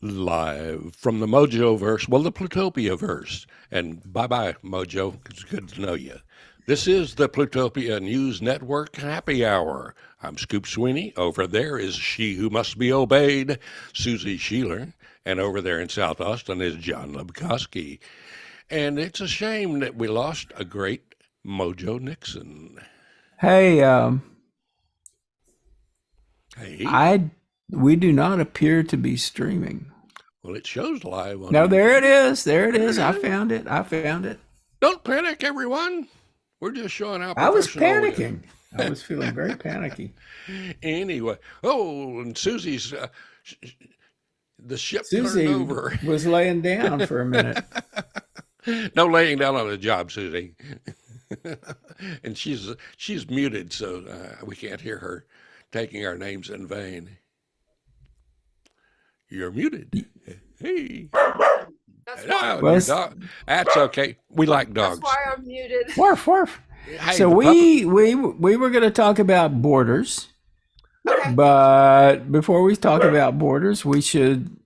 Live from the Mojo verse, well, the Plutopia verse. And bye bye, Mojo. It's good to know you. This is the Plutopia News Network Happy Hour. I'm Scoop Sweeney. Over there is she who must be obeyed, Susie Sheeler. And over there in South Austin is John Lebkowski. And it's a shame that we lost a great Mojo Nixon. Hey, Hey. we do not appear to be streaming. Well, it shows live on No, YouTube. there it is. There it is. I found it. Don't panic, everyone. We're just showing how I was professional. panicking. I was feeling very panicky. Anyway, and Susie's the ship Susie turned over. was laying down for a minute. No laying down on the job, Susie. And she's muted, so we can't hear her taking our names in vain. You're muted. Hey. That's No, why, your dog. That's okay. We like dogs. that's why I'm muted. Woof, woof. Hey, So the we were going to talk about borders, Okay. but before we talk about borders, we should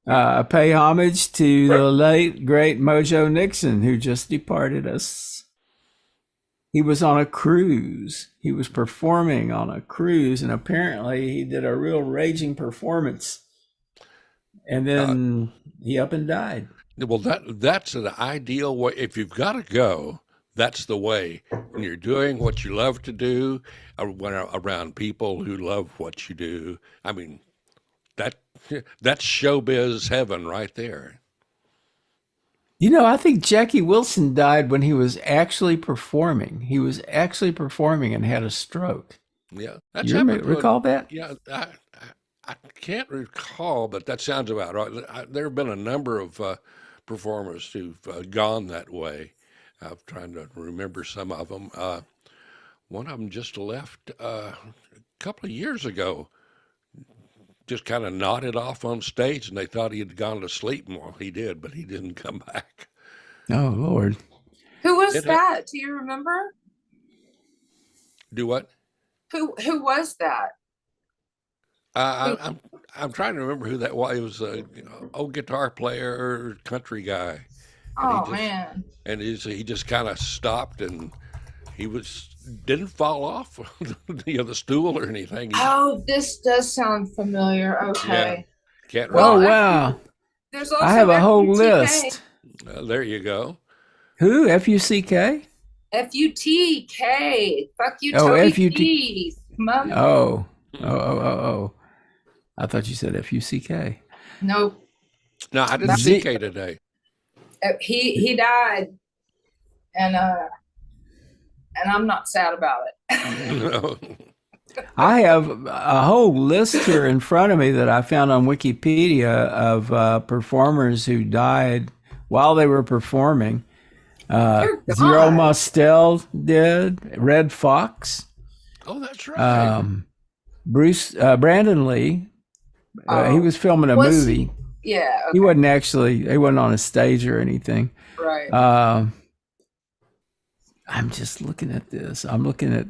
pay homage to the late great Mojo Nixon, who just departed us. He was on a cruise. He was performing on a cruise, and apparently he did a real raging performance. And then he up and died. Well, that's an ideal way. If you've got to go, that's the way. When you're doing what you love to do, around people who love what you do. I mean, that's showbiz heaven right there. You know, I think Jackie Wilson died when he was actually performing. He was actually performing and had a stroke. Yeah, that's You happened to recall that? Yeah, I can't recall, but that sounds about right. There have been a number of performers who've gone that way. I'm trying to remember some of them. One of them just left a couple of years ago. Just kind of nodded off on stage, and they thought he had gone to sleep. Well, he did, but he didn't come back. Oh, Lord. Who was It- that? Do you remember? Do what? Who was that? I'm trying to remember who that was. He was a old guitar player, country guy. Oh just- man. And he just kind of stopped, and he didn't fall off the stool or anything. He Oh, this does sound familiar. Okay. can't Well, Oh, remember. wow. There's also I have a whole FUTK. list. There you go. Who? F-U-C-K? FUTK. Fuck you, Oh, Toby FUT. Keith. Mom. Oh. I thought you said F-U-C-K. Nope. No, I didn't see Kay today. He died, and I'm not sad about it. No. I have a whole list here in front of me that I found on Wikipedia of performers who died while they were performing. Dear Zero God. Mostel did. Red Fox. Oh, that's right. Brandon Lee. He was filming a Was movie. Yeah. He Okay. he wasn't on a stage or anything. Right. I'm just looking at this. I'm looking at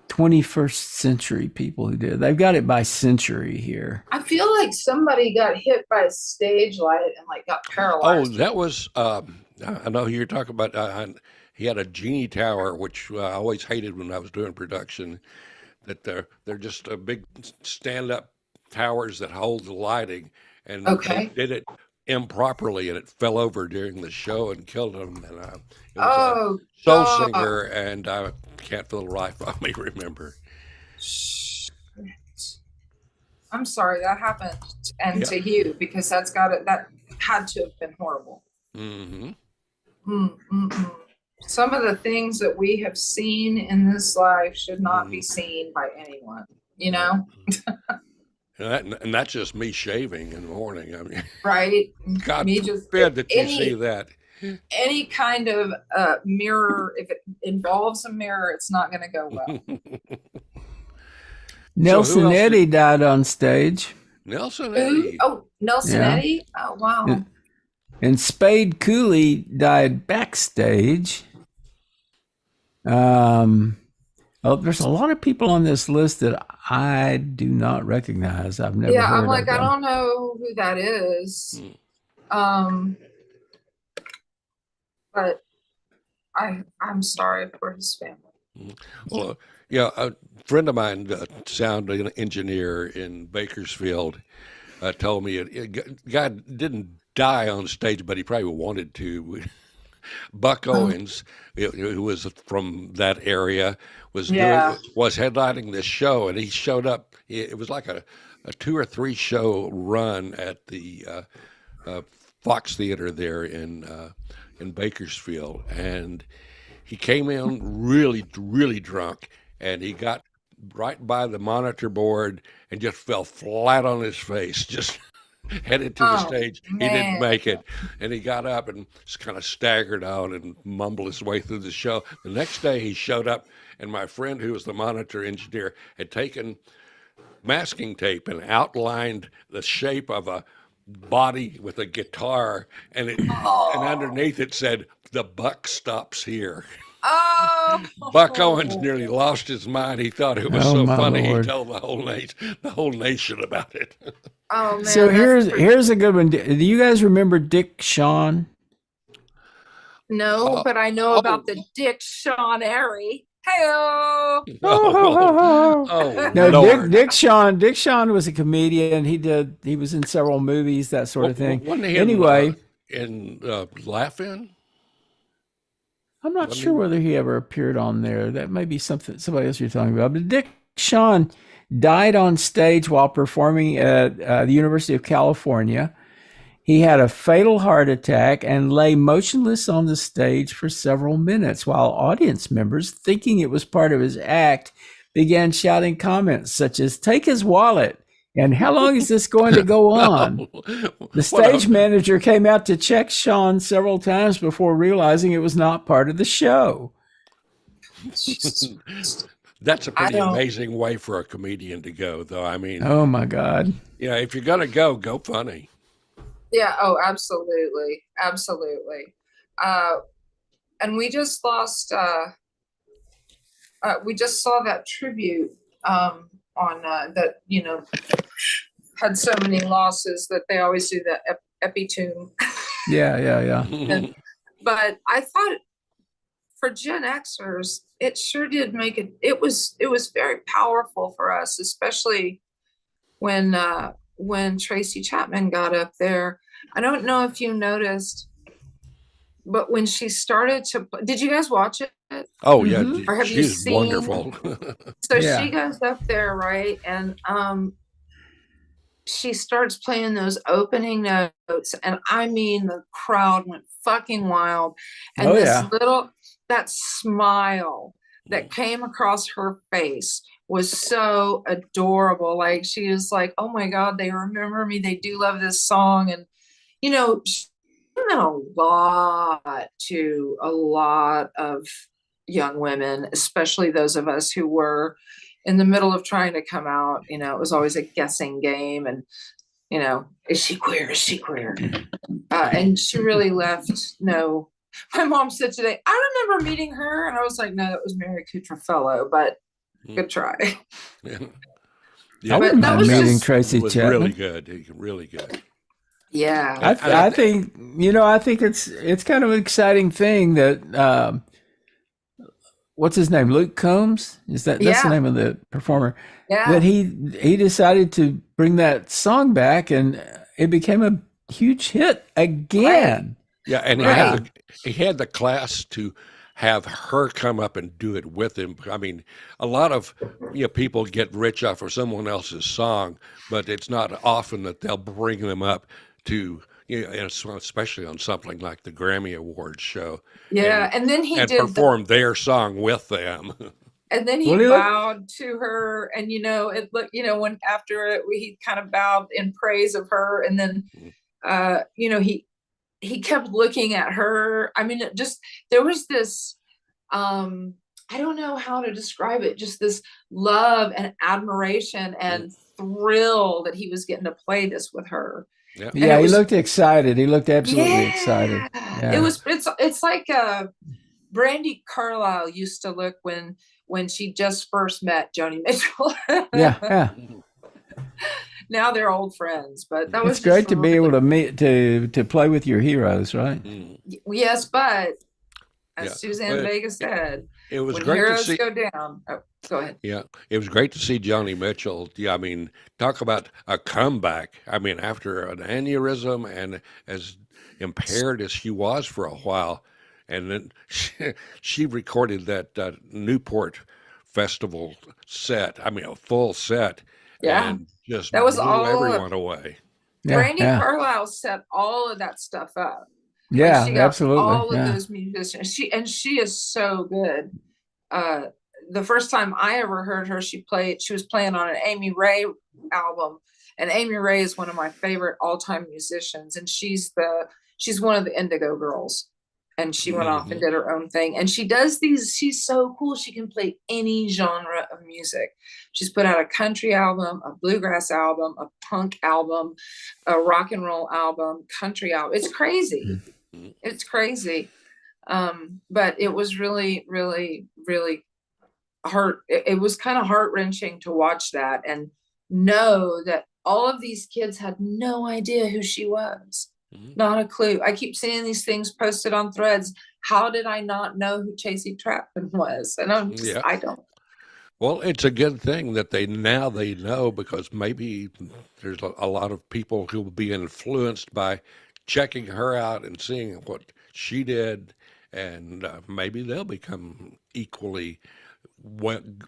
21st century people who did. They've got it by century here. I feel like somebody got hit by a stage light and like got Oh, paralyzed. that was. I know who you're talking about. He had a genie tower, which I always hated when I was doing production. That they're just a big stand-up towers that hold the lighting, and Okay. they did it improperly, and it fell over during the show and killed him. And it was Oh, a soul God. singer, and I can't for the life of me remember. Shit. I'm sorry that happened, and Yeah. to you, because that had to have been horrible. Hmm. Mm. Some of the things that we have seen in this life should not be seen by anyone. You know, And that's just me shaving in the morning. I mean, right? God Me just forbid that you any- see that. Any kind of mirror, if it involves a mirror, it's not going to go well. Nelson else Eddy died on stage, Nelson Who? Eddy. Oh, Nelson Yeah. Eddy. Oh, wow. Yeah. and Spade Cooley died backstage. A there's a lot of people on this list that I do not recognize. I've never Yeah, heard I'm of like, I them. don't know who that is. Mm. But I'm sorry for his family. Well, yeah, a friend of mine, sound engineer in Bakersfield, told me guy didn't die on stage, but he probably wanted to. Buck Oh, Owens, who was from that area, yeah. was headlining this show, and he showed up. It was like a 2 or 3 show run at the uh, Fox Theater there in Bakersfield, and he came in really drunk, and he got right by the monitor board and just fell flat on his face, just headed to the Oh stage. He didn't man. make it, and he got up and just kind of staggered out and mumbled his way through the show. The next day, he showed up, and my friend, who was the monitor engineer, had taken masking tape and outlined the shape of a body with a guitar, and Oh. underneath it said, "The buck stops here." Buck Owens Oh. nearly lost his mind. He thought it was Oh so my funny. He Lord. told the whole nation about it. Oh So man, that's here's a good one. Do you guys remember Dick Shawn? no, Oh, but I know about oh, the Dick Sean Airy. Heyo. oh, No, Lord! Dick Shawn was a comedian. He was in several movies, that sort of thing. Wasn't he Anyway, in Laugh-In? I'm not Wasn't sure he? whether he ever appeared on there. That may be somebody else you're talking about. But Dick Shawn died on stage while performing at the University of California. He had a fatal heart attack and lay motionless on the stage for several minutes while audience members, thinking it was part of his act, began shouting comments such as, "Take his wallet," and "How long is this going to go on?" The What stage manager came out to check Sean several times before realizing it was not part of the show. Jesus. That's a I pretty don't. amazing way for a comedian to go, though. I mean, Oh my God. yeah, if you're gonna go funny. Yeah. Oh, absolutely, absolutely. Uh, and we just lost. We just saw that tribute on that. Had so many losses that they always do that epitome. Yeah. And, but I thought for Gen Xers, it sure did make it. It was very powerful for us, especially when Tracy Chapman got up there. I don't know if you noticed, but when she started to, did you guys watch it? Oh yeah, Mm-hmm. Or have you she's seen? wonderful. So she Yeah. goes up there, right? And she starts playing those opening notes, and I mean the crowd went fucking wild. And Oh this yeah. that smile that came across her face was so adorable. Like she was like, oh my God, they remember me. They do love this song. And she meant a lot to a lot of young women, especially those of us who were in the middle of trying to come out. It was always a guessing game. And, is she queer? Is she queer? And she really left. No, my mom said today, I remember meeting her. And I was like, no, it was Mary Kutrafellow, but good try. Yeah, I But wouldn't that mind was meeting just, Tracy was really Chapman. good. Really good. yeah. I think I think it's kind of an exciting thing that what's his name, Luke Combs, that's the Yeah. name of the performer, that Yeah. he decided to bring that song back and it became a huge hit Right. again. Yeah, and Right. he had the class to have her come up and do it with him. I mean, a lot of people get rich off of someone else's song, but it's not often that they'll bring them up to and especially on something like the Grammy Awards show, Yeah. and And then he and did perform their song with them. and then he Well, he looked, bowed to her, and it looked, when after it he kind of bowed in praise of her, and then he kept looking at her. I mean, there was this I don't know how to describe it, just this love and admiration and thrill that he was getting to play this with her. Yeah. And yeah, it he was, looked excited. He looked absolutely excited. yeah, Yeah. it's like Brandy Carlisle used to look when when she just first met Joni Mitchell. Yeah. Now they're old friends, but that was It's great just to be able to meet to play with your heroes, right? Yes, but as Yeah. Suzanne But Vega said, it was when great to heroes see. go down, oh, go ahead. Yeah, it was great to see Joni Mitchell. Yeah, I mean, talk about a comeback. I mean, after an aneurysm and as impaired as she was for a while, and then she recorded that Newport Festival set. I mean, a full set, Yeah, and just that was blew all everyone away. Yeah, Brandy yeah, Carlisle set all of that stuff up. Like yeah, she got absolutely. all of Yeah. those musicians. She is so good. Uh, the first time I ever heard her, she was playing on an Amy Ray album, and Amy Ray is one of my favorite all-time musicians, and she's one of the Indigo Girls, and she went off and Hmm. did her own thing, and she does these. She's so cool. She can play any genre of music. She's put out a country album, a bluegrass album, a punk album, a rock and roll album, country album. It's crazy. It's crazy. But it was really, really, really it was kind of heart-wrenching to watch that and know that all of these kids had no idea who she was. Not a clue. I keep seeing these things posted on threads. How did I not know who Chasey Trapman was? And Yeah. I don't. Well, it's a good thing that they know, because maybe there's a lot of people who will be influenced by checking her out and seeing what she did, and maybe they'll become equally good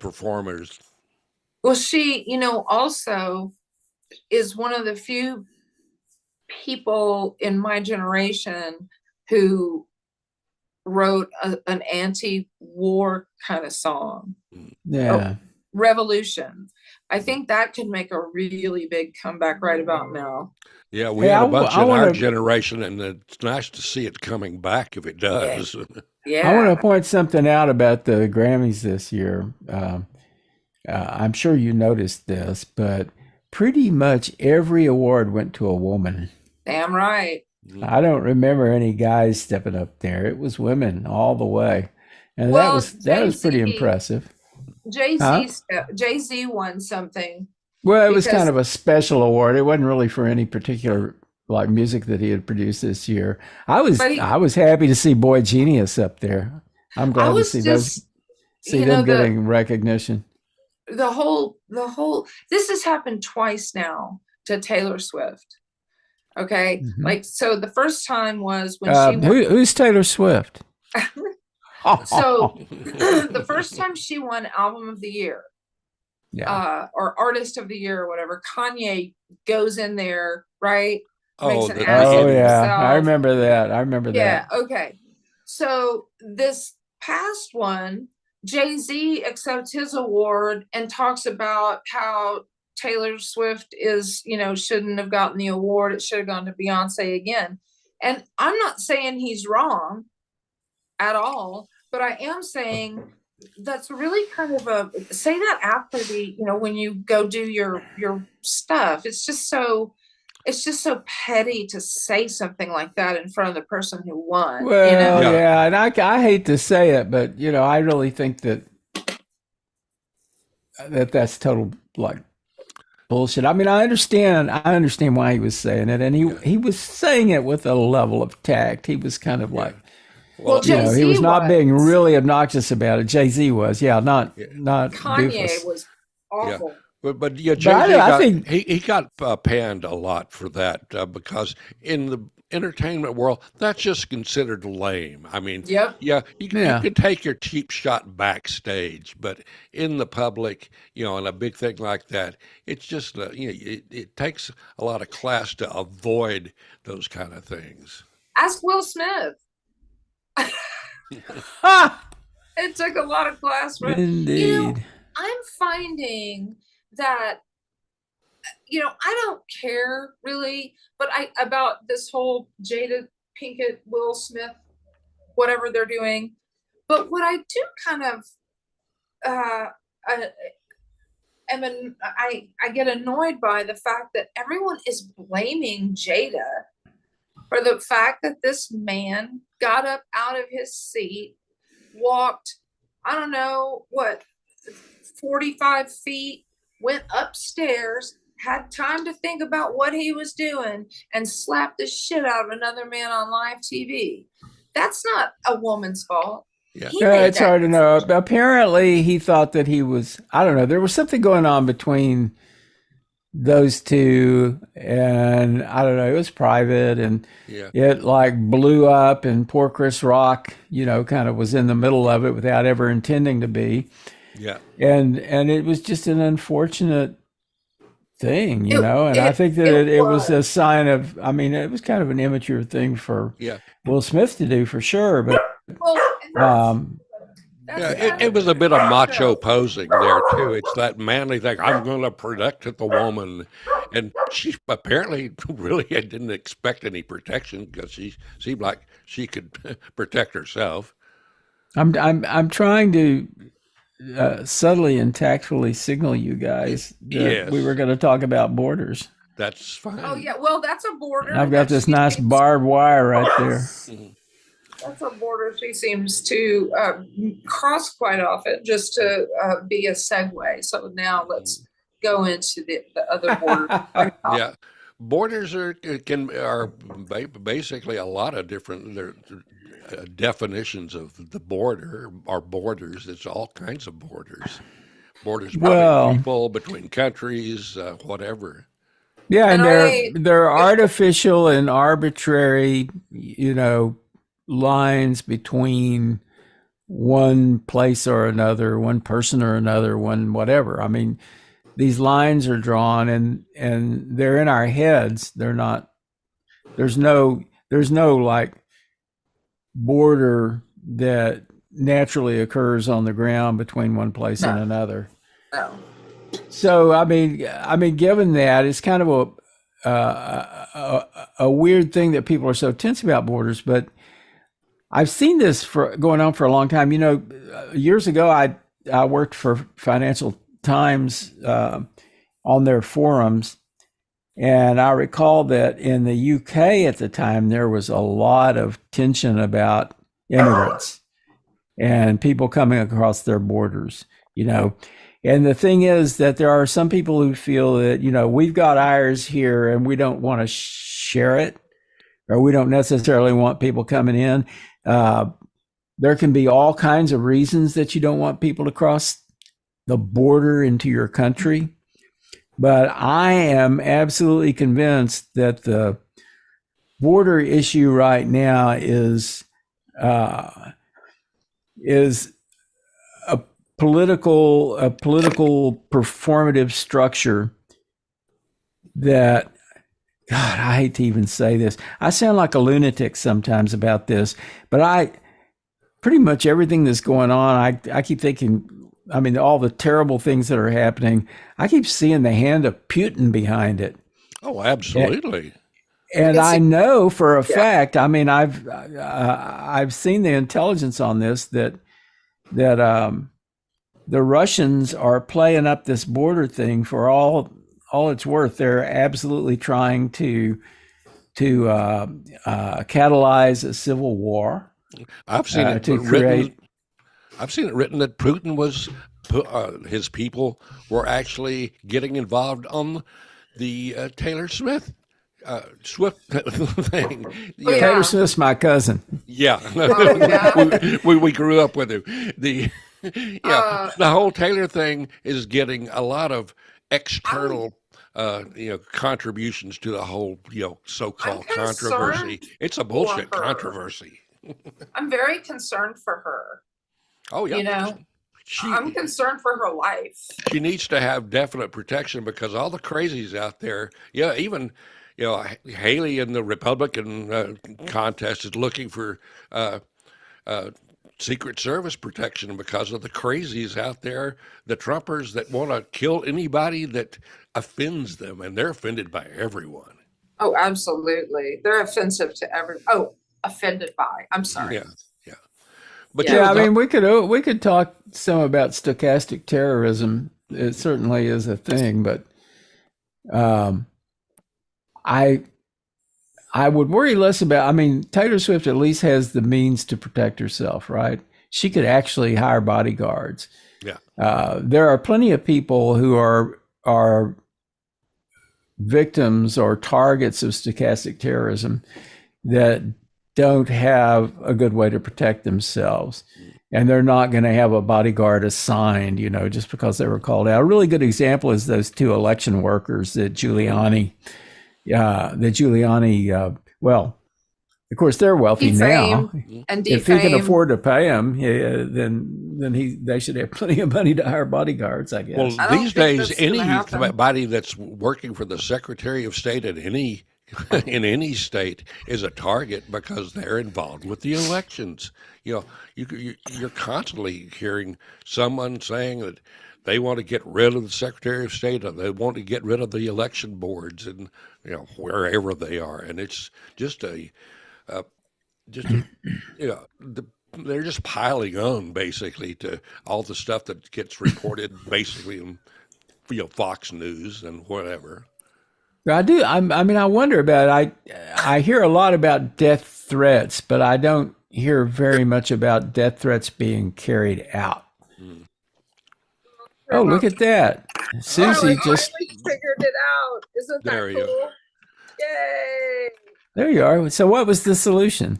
performers. Well, she, also is one of the few people in my generation who wrote an anti-war kind of song. Yeah. Revolution. I think that could make a really big comeback right about now. Yeah, we Hey, had I a bunch in want our to generation, and it's nice to see it coming back if it does. I want to Yeah. point something out about the Grammys this year. I'm sure you noticed this, but pretty much every award went to a woman. Damn right. I don't remember any guys stepping up there. It was women all the way, and Well, that was pretty impressive. Huh? Jay-Z won something Well, it was kind because, of a special award. It wasn't really for any particular like music that he had produced this year. but I was happy to see Boy Genius up there. I'm I glad to was see just, them getting recognition. the whole this has happened twice now to Taylor Swift. Okay. Mm-hmm. Like, so the first time was when she won. Who's Taylor Swift? So the first time she won Album of the Year, yeah. Or Artist of the Year or whatever, Kanye goes in there, right? Oh, Makes an the ass of beginning. Yeah, himself. I remember that. I remember Yeah, that. okay. So this past one, Jay-Z accepts his award and talks about how Taylor Swift shouldn't have gotten the award. It should have gone to Beyonce again. And I'm not saying he's wrong at all, but I am saying that's really kind of say that after when you go do your stuff. It's just so petty to say something like that in front of the person who won. Well, Yeah. yeah, and I hate to say it, but I really think that's total like bullshit. I mean, I understand why he was saying it, and he was saying it with a level of tact. He was kind of like, Well, he Jay-Z was not being was. really obnoxious about it. Jay-Z was, not Kanye doofus. was awful. But yeah, But Jay-Z I got think he got panned a lot for that, because in the entertainment world, that's just considered lame. I mean, Yep. yeah, you Yeah. can take your cheap shot backstage, but in the public, on a big thing like that, it's just it takes a lot of class to avoid those kind of things. Ask Will Smith. Ha! It took a lot of class. Indeed. I'm finding that I don't care really, but about this whole Jada Pinkett, Will Smith, whatever they're doing. But what I do kind of I get annoyed by the fact that everyone is blaming Jada for the fact that this man got up out of his seat, walked I don't know what, 45 feet, went upstairs, had time to think about what he was doing, and slapped the shit out of another man on live TV. That's not a woman's fault. Yeah. He made It's that hard to know. decision. Apparently, he thought that he was, I don't know, there was something going on between those two, and I don't know, it was private, and Yeah. it like blew up, and poor Chris Rock, kind of was in the middle of it without ever intending to be. Yeah. And it was just an unfortunate thing, It- and I think that it it was a was. sign of, I mean, it was kind of an immature thing for Yeah. Will Smith to do for sure, but Well, and um that's Yeah, kind it of was a bit of the macho show. posing there too. It's that manly thing. I'm going to protect the woman, and she apparently really didn't expect any protection because she seemed like she could protect herself. I'm trying to subtly and tactfully signal you guys that we Yes, were going to talk about borders. that's Oh fine. yeah, well, that's a border And I've got that this she nice seems. barbed wire right there. Mhm. That's a border she seems to cross quite often, just to be a segue. So now let's go into the other border. Yeah, borders basically a lot of different definitions of the border or borders. It's all kinds of borders. Borders between Well, people, between countries, whatever. yeah, And and are they're they? they're artificial and arbitrary, lines between one place or another, one person or another, one whatever. I mean, these lines are drawn, and they're in our heads. They're not. There's no like border that naturally occurs on the ground between one place and No, another. no. So I mean, given that, it's kind of a weird thing that people are so tense about borders. But I've seen this for going on for a long time. Years ago, I worked for Financial Times on their forums, and I recall that in the UK at the time there was a lot of tension about immigrants and people coming across their borders. You know, and the thing is that there are some people who feel that we've got ours here and we don't want to share it, or we don't necessarily want people coming in. Uh, there can be all kinds of reasons that you don't want people to cross the border into your country. But I am absolutely convinced that the border issue right now uh, is a political performative structure that, God, I hate to even say this. I sound like a lunatic sometimes about this, but pretty much everything that's going on, I keep thinking, I mean, all the terrible things that are happening, I keep seeing the hand of Putin behind it. Oh, And, absolutely. and It's I know for a yeah. fact, I mean, I've seen the intelligence on this that the Russians are playing up this border thing for all it's worth. They're absolutely trying to catalyze a civil war, I've seen it to written. create. I've seen it written that Putin his people were actually getting involved on the Taylor Swift thing. Oh You know, Taylor yeah. Swift's my cousin. yeah, Oh yeah. we grew up with him. Yeah, Uh, the whole Taylor thing is getting a lot of I'm external contributions to the whole I'm so-called concerned controversy. It's a for bullshit her. controversy. I'm very concerned for her. Oh yeah, You know, I'm she concerned for her life. she needs to have definite protection because all the crazies out there, yeah, even Haley in the Republican contest is looking for uh, uh, Secret Service protection because of the crazies out there, the Trumpers that want to kill anybody that offends them, and they're offended by everyone. Oh, absolutely. They're offensive to every. Oh, offended by. I'm sorry. Yeah, yeah. But Yeah. Yeah, I mean, we could talk some about stochastic terrorism. It certainly is a thing, but um, I I would worry less about. I mean, Taylor Swift at least has the means to protect herself, right? she could actually hire bodyguards. Yeah. There are plenty of people who are victims or targets of stochastic terrorism that don't have a good way to protect themselves. And they're not going to have a bodyguard assigned, just because they were called out. A really good example is those 2 election workers that Giuliani, well, of course, they're wealthy now. And if he can afford to pay them, then they should have plenty of money to hire bodyguards, I guess. Well, these days, anybody that's working for the Secretary of State in any state is a target because they're involved with the elections. You're constantly hearing someone saying that they want to get rid of the Secretary of State, or they want to get rid of the election boards, and wherever they are, and it's just they're just piling on basically to all the stuff that gets reported basically in Fox News and whatever. I do. I wonder about it. I hear a lot about death threats, but I don't hear very much about death threats being carried out. Oh, look at that. Susie just figured it out. Isn't that cool? Yay. There you are. So what was the solution?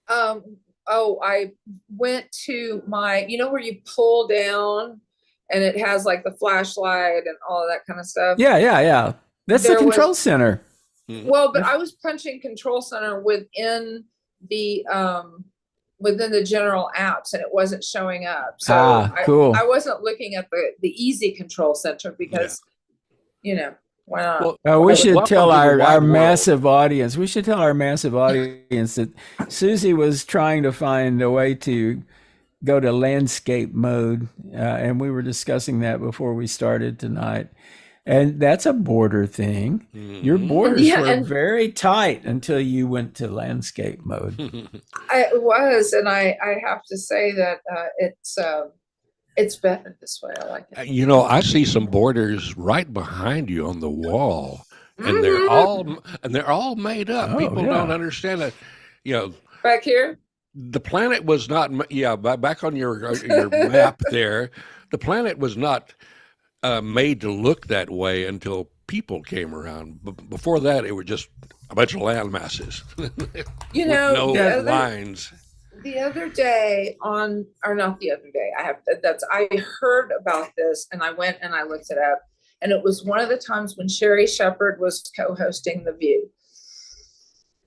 I went to my, where you pull down and it has like the flashlight and all of that kind of stuff. Yeah. That's the control center. Well, but I was punching control center within the general apps, and it wasn't showing up. So cool. I wasn't looking at the easy control center because, why not? Well, we should tell our massive audience. We should tell our massive audience that Susie was trying to find a way to go to landscape mode, and we were discussing that before we started tonight. And that's a border thing. Mm-hmm. Your borders were very tight until you went to landscape mode. It was, and I have to say that it's better this way. I like it. I see some borders right behind you on the wall, and they're all made up. Oh, People don't understand it. Back here, the planet was not. Back on your map there, the planet was not made to look that way until people came around. Before that, it was just a bunch of land masses. No lines. The other day not the other day, I heard about this and I went and I looked it up, and it was one of the times when Sherry Shepherd was co-hosting The View,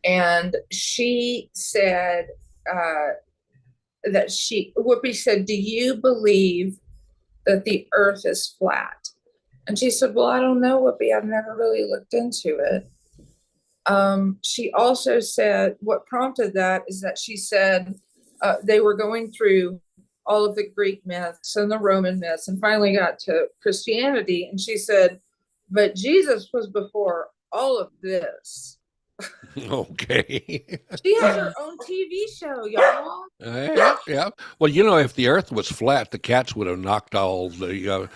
and she said Whoopi said, "Do you believe that the earth is flat?" And she said, "Well, I don't know, Whoopi, I've never really looked into it." She also said what prompted that is that she said they were going through all of the Greek myths and the Roman myths and finally got to Christianity. And she said, but Jesus was before all of this. Okay. She has her own TV show, y'all. Yeah. Well, if the earth was flat, the cats would have knocked all the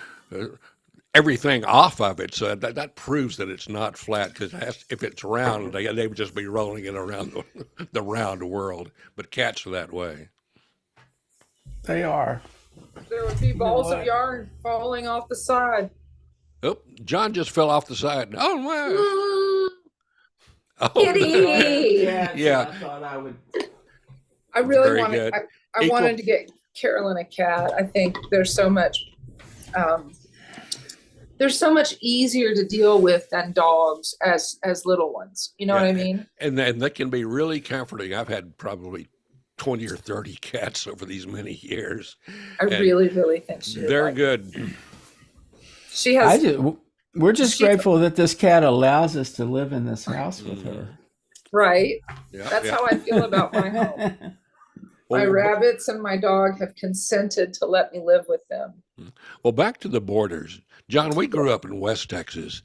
everything off of it. So that proves that it's not flat, because if it's round, they would just be rolling it around the round world. But cats are that way. They are. There would be balls of yarn falling off the side. Oh, John just fell off the side. Oh, my. Kitty. Yeah. I thought I would. I really wanted. I wanted to get Carolyn a cat. I think there's so much. There's so much easier to deal with than dogs as little ones. You know what I mean? And that can be really comforting. I've had probably 20 or 30 cats over these many years. I really, really think they're good. She has. We're just grateful that this cat allows us to live in this house with her. Right. Yeah, that's how I feel about my home. My rabbits and my dog have consented to let me live with them. Well, back to the borders. John, we grew up in West Texas.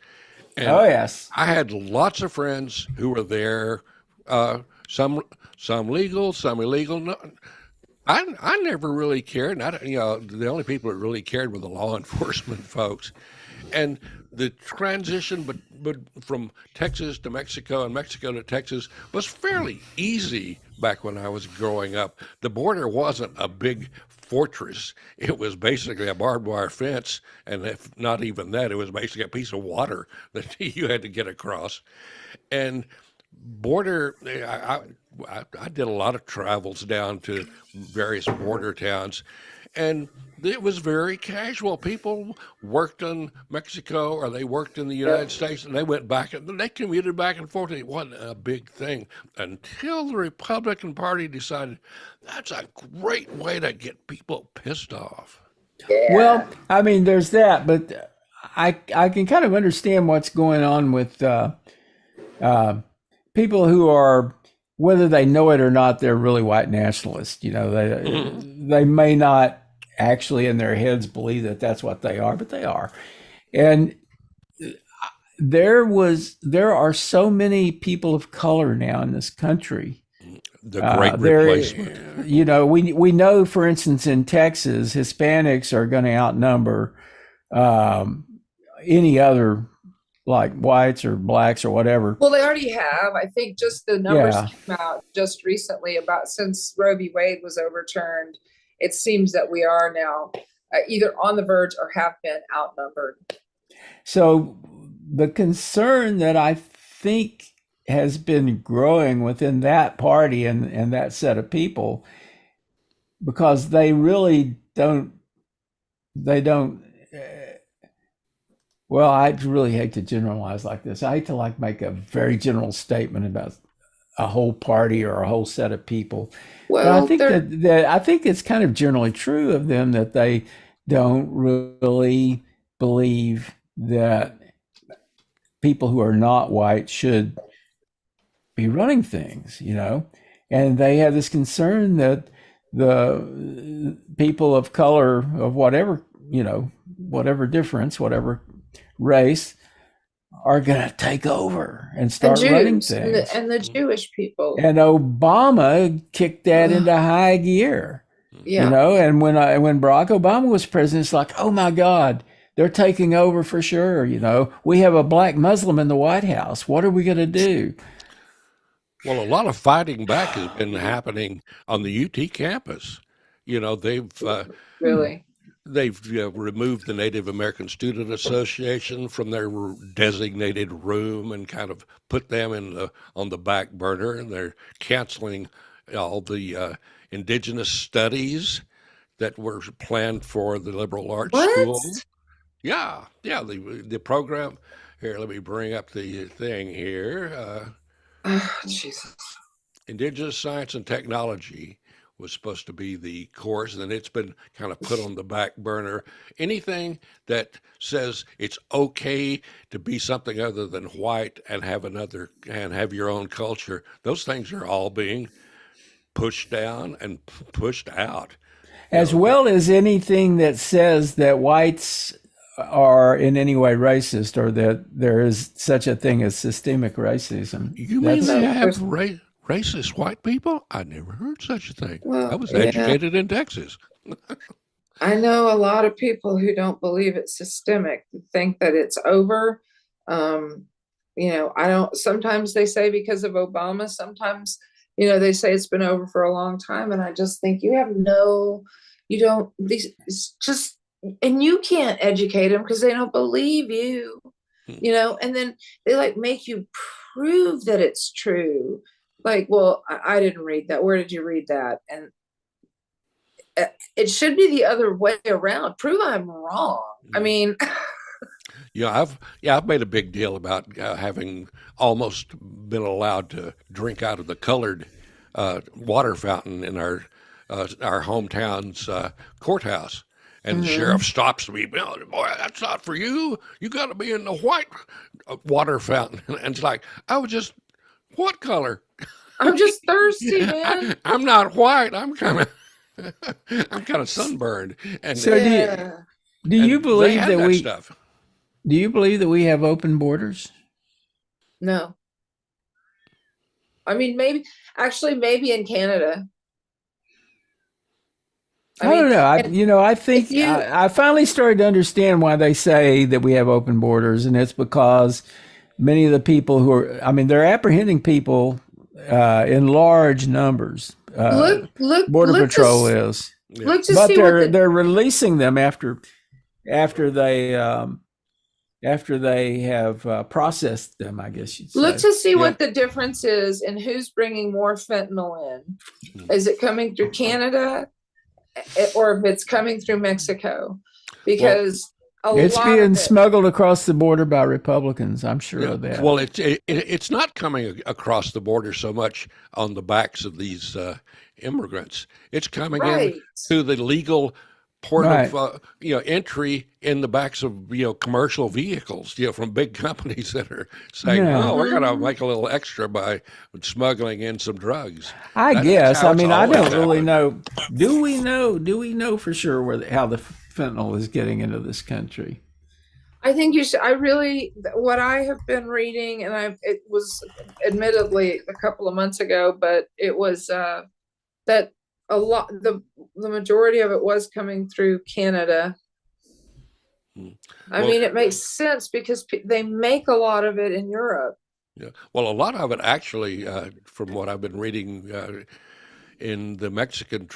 And yes. I had lots of friends who were there, some legal, some illegal. No, I never really cared. The only people that really cared were the law enforcement folks. And the transition but from Texas to Mexico and Mexico to Texas was fairly easy back when I was growing up. The border wasn't a big fortress. It was basically a barbed wire fence, and if not even that, it was basically a piece of water that you had to get across. And border, I did a lot of travels down to various border towns, and it was very casual. People worked in Mexico or they worked in the United States, and they went back and they commuted back and forth. It wasn't a big thing until the Republican Party decided that's a great way to get people pissed off. Well, I mean, there's that, but I can kind of understand what's going on with people who are, whether they know it or not, they're really white nationalists. You know, they may not actually in their heads believe that that's what they are, but they are. And there are so many people of color now in this country. The great replacement. You know, we know, for instance, in Texas, Hispanics are going to outnumber any other, like whites or blacks or whatever. Well, they already have. I think just the numbers came out just recently about since Roe v. Wade was overturned. It seems that we are now either on the verge or have been outnumbered. So the concern that I think has been growing within that party and that set of people, because they really don't, well, I really hate to generalize like this. I hate to like make a very general statement about a whole party or a whole set of people. Well, but I think that I think it's kind of generally true of them that they don't really believe that people who are not white should be running things, you know, and they have this concern that the people of color of whatever, you know, whatever difference, whatever race, are going to take over and start running things. And the Jewish people. And Obama kicked that into high gear. Yeah. You know, and when Barack Obama was president, it's like, oh my God, they're taking over for sure. You know, we have a black Muslim in the White House. What are we going to do? Well, a lot of fighting back has been happening on the UT campus. You know, they've really removed the Native American Student Association from their designated room and kind of put them on the back burner, and they're canceling all the indigenous studies that were planned for the liberal arts school. Yeah, the program. Here, let me bring up the thing here. Jesus. Indigenous Science and Technology was supposed to be the course, and then it's been kind of put on the back burner. Anything that says it's okay to be something other than white and have your own culture, those things are all being pushed down and pushed out. As well as anything that says that whites are in any way racist, or that there is such a thing as systemic racism. You mean they have racist white people? I never heard such a thing. Well, I was educated in Texas. I know a lot of people who don't believe it's systemic, think that it's over. You know, I don't, sometimes they say because of Obama, sometimes, you know, they say it's been over for a long time. And I just think and you can't educate them because they don't believe you, you know, and then they like make you prove that it's true. Like, well, I didn't read that. Where did you read that? And it should be the other way around. Prove I'm wrong. I mean, I've made a big deal about having almost been allowed to drink out of the colored water fountain in our hometown's courthouse. And the sheriff stops me. Boy, that's not for you. You got to be in the white water fountain. And it's like, I was just, what color? I'm just thirsty, man. I'm not white. I'm kind of sunburned. And so do you believe that do you believe that we have open borders? No. I mean, maybe in Canada. I don't know. I think I finally started to understand why they say that we have open borders, and it's because many of the people who are, I mean, they're apprehending people in large numbers. Border Look Patrol to is, Yeah. look to but see what the they're releasing them after they have processed them, I guess you'd look say. to see Yeah. what the difference is and who's bringing more fentanyl in. Hmm. Is it coming through Canada or if it's coming through Mexico? Well, Because a It's lot being of it, smuggled across the border by Republicans. I'm sure yeah. of that. Well, it's not coming across the border so much on the backs of these immigrants. It's coming in right, through the legal port Right. of entry in the backs of commercial vehicles. From big companies that are saying, Yeah. "Oh, we're going to Mhm. make a little extra by smuggling in some drugs." I That's guess. how I it's mean, I always don't really happened. know. Do we know? Do we know for sure how the fentanyl is getting into this country? I think you should. I really, what I have been reading, and it was admittedly a couple of months ago, but it was that a lot, the majority of it was coming through Canada. Hmm. I Well, mean, it makes sense because they make a lot of it in Europe. yeah. Well, a lot of it actually, from what I've been reading in the Mexican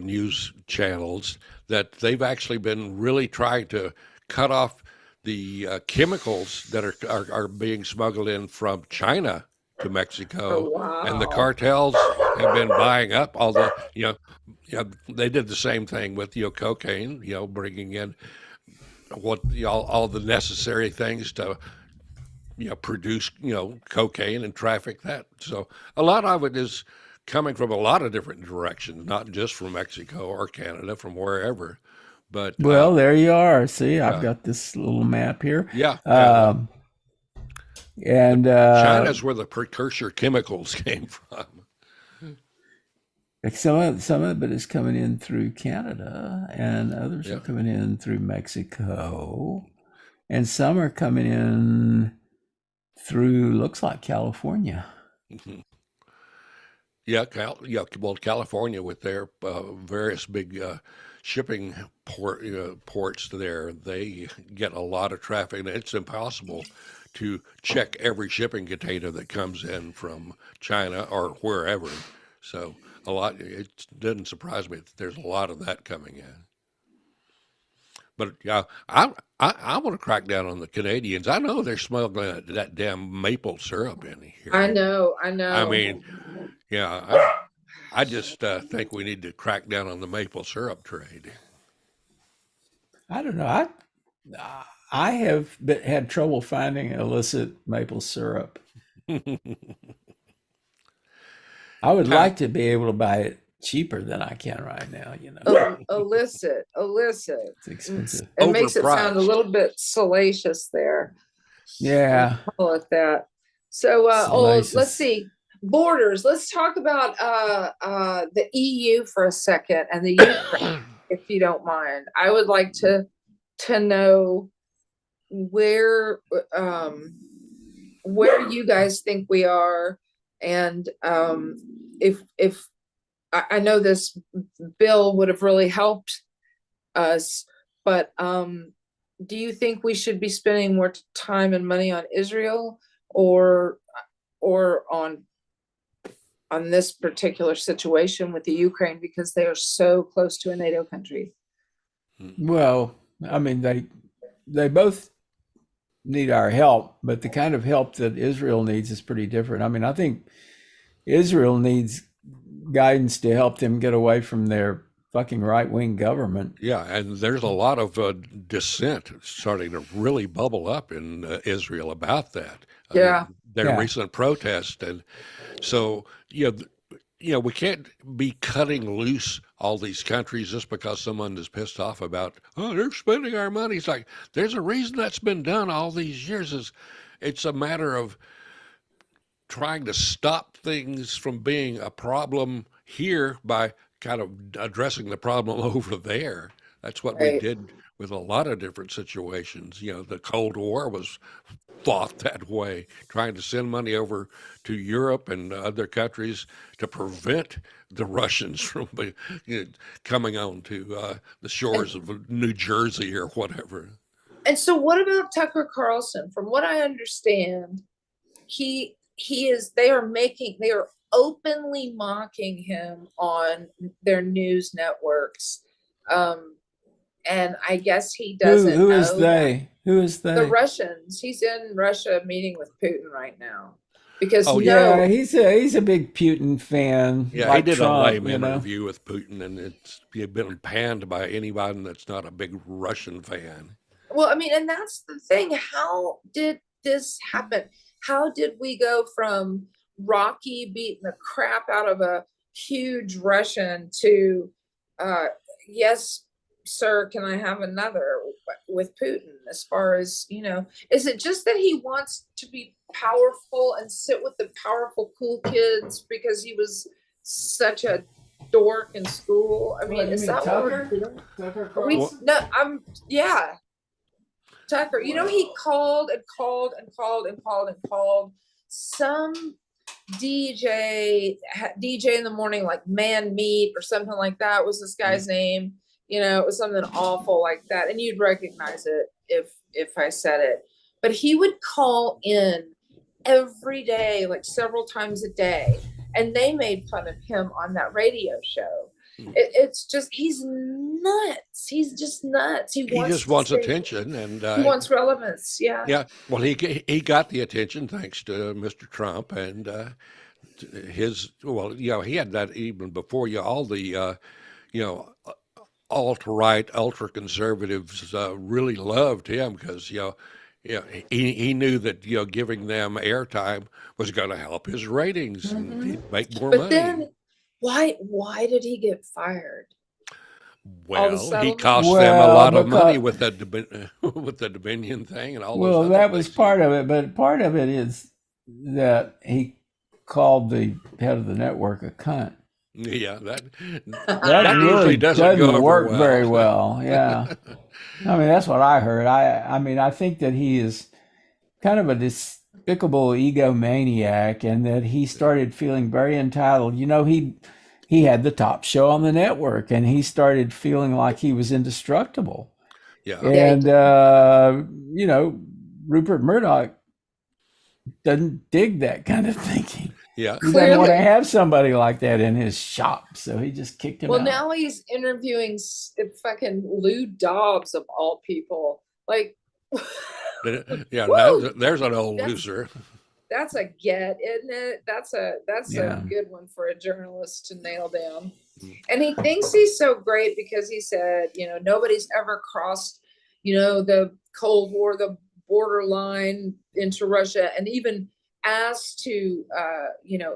news channels, that they've actually been really trying to cut off the chemicals that are being smuggled in from China to Oh, Mexico, and the wow. cartels have been buying up all the they did the same thing with cocaine, bringing in what all the necessary things to produce cocaine and traffic that. So a lot of it is coming from a lot of different directions, not just from Mexico or Canada, from wherever. But Well, there you are. See, I've yeah, got this little map here. yeah, yeah. Um, and China's where the precursor chemicals came from. some of it is coming in through Canada, and others are Yeah. coming in through Mexico, and some are coming in through looks like California. Hmm. Yeah, well, California with their various big shipping ports there, they get a lot of traffic, and it's impossible to check every shipping container that comes in from China or wherever. So it doesn't surprise me that there's a lot of that coming in. But yeah, I want to crack down on the Canadians. I know they're smuggling that damn maple syrup in I here. know, I I know. mean, yeah, I just think we need to crack down on the maple syrup trade. I don't know. I have had trouble finding illicit maple syrup. I would Huh. like to be able to buy it cheaper than I can right now. Illicit. It's expensive. It makes it sound a Overpriced. little bit salacious there. Yeah, Call it that. So, let's salacious. see. Borders. Let's talk about the EU for a second and the Ukraine, if you don't mind. I would like to know where where you guys think we are, and if I know this bill would have really helped us, but do you think we should be spending more time and money on Israel or or on this particular situation with the Ukraine because they are so close to a NATO country? Well, I mean they both need our help, but the kind of help that Israel needs is pretty different. I mean, I think Israel needs guidance to help them get away from their fucking right wing government. Yeah, and there's a lot of dissent starting to really bubble up in Israel about that. Yeah. Their Yeah. recent protest, and so we can't be cutting loose all these countries just because someone is pissed off about they're spending our money. It's like there's a reason that's been done all these years. It's a matter of trying to stop things from being a problem here by kind of addressing the problem over there. That's what we Right. did with a lot of different situations. The Cold War was fought that way, trying to send money over to Europe and other countries to prevent the Russians from coming on to the And shores of New Jersey or whatever. And so what about Tucker Carlson? From what I understand, they are openly mocking him on their news networks. And I guess he doesn't Who is know that. they? Who is The they? Russians. He's in Russia meeting with Putin right now. Because Oh, Yeah, he's a big Putin fan, Yeah, he like did a Trump, lame you know. interview with Putin, and he's been panned by anybody that's not a big Russian fan. Well, I mean, and that's the thing. How did this happen? How did we go from Rocky beating the crap out of a huge Russian to, yes, sir, can I have another with Putin? As far as, is it just that he wants to be powerful and sit with the powerful, cool kids because he was such a dork in school? I mean, is that what we're doing? Tucker Carlson? Yeah. Tucker, he called and called and called and called and called some DJ in the morning, like Man Meat or something like that was this guy's name. It was something awful like that. And you'd recognize it if I said it. But he would call in every day, like several times a day. And they made fun of him on that radio show. It's just, he's nuts. He's just nuts. He just wants attention, and he wants relevance. Yeah. Yeah. Well, he got the attention thanks to Mr. Trump and he had that even before all the alt-right, ultra-conservatives really loved him because he knew that giving them airtime was going to help his ratings and he'd make more money. But then why did he get fired? Well, he cost them a lot of money with the Dominion thing and all. Well, that was part of it, but part of it is that he called the head of the network a cunt. Yeah, that really doesn't work well. very well. Yeah, I mean that's what I heard. I mean I think that he is kind of a despicable egomaniac, and that he started feeling very entitled. He had the top show on the network, and he started feeling like he was indestructible. Yeah, and Rupert Murdoch doesn't dig that kind of thinking. Yeah, he doesn't want to have somebody like that in his shop, so he just kicked him out. Well, now he's interviewing fucking Lou Dobbs of all people. Like, yeah, there's an old loser. That's a get, isn't it? That's a good one for a journalist to nail down. And he thinks he's so great because he said, nobody's ever crossed, the Cold War, the borderline into Russia, and even asked to,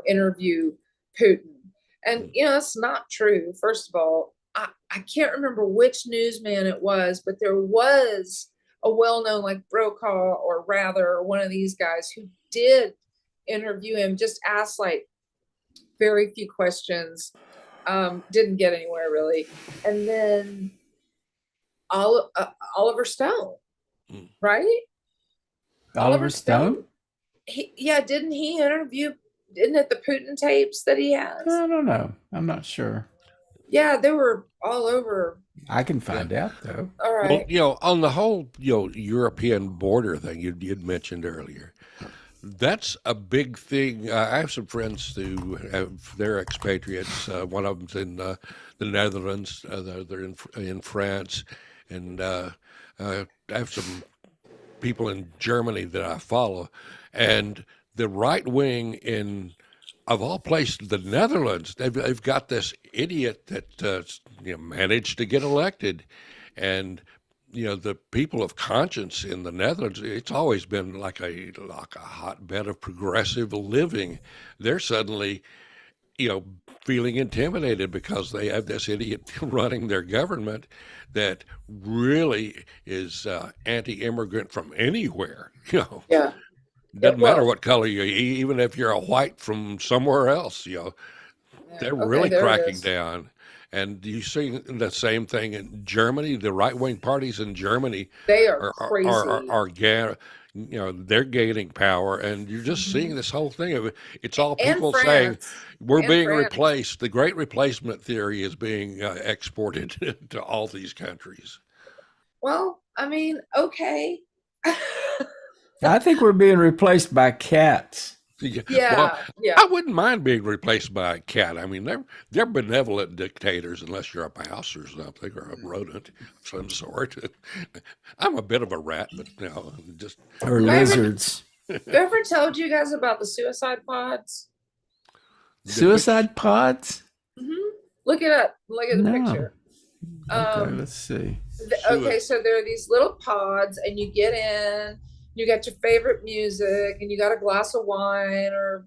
interview Putin. And, that's not true. First of all, I can't remember which newsman it was, but there was a well-known like Brokaw or rather one of these guys who did interview him, just asked like very few questions, didn't get anywhere really. And then Oliver Stone, right? Oliver Stone? Didn't he interview, isn't it the Putin tapes that he has? I don't know. I'm not sure. Yeah, they were all over. I can find out though. All right. Well, on the whole, European border thing you'd mentioned earlier, that's a big thing. I have some friends who they're expatriates. One of them's in the Netherlands. They're in France, and I have some people in Germany that I follow, and the right wing of all places, the Netherlands, they've got this idiot that managed to get elected, and the people of conscience in the Netherlands, it's always been like a hotbed of progressive living. They're suddenly, feeling intimidated because they have this idiot running their government that really is anti-immigrant from anywhere. Yeah. Doesn't matter what color you, even if you're a white from somewhere else, they're really cracking down. And you see the same thing in Germany. The right-wing parties in Germany, they are crazy. They're gaining power, and you're just seeing this whole thing of it. It's all people saying we're being replaced. The Great Replacement theory is being exported to all these countries. Well, I mean, okay. I think we're being replaced by cats. Yeah. Well, Yeah, yeah. I wouldn't mind being replaced by a cat. I mean, they're benevolent dictators unless you're a mouse or something or a rodent of some sort. I'm a bit of a rat, but just Or I ever, lizards. ever told you guys about the suicide pods? which Suicide pods? Hmm. Look it up. Look at the No. picture. Okay, let's see. Okay, so there are these little pods, and you get in, you got your favorite music, and you got a glass of wine, or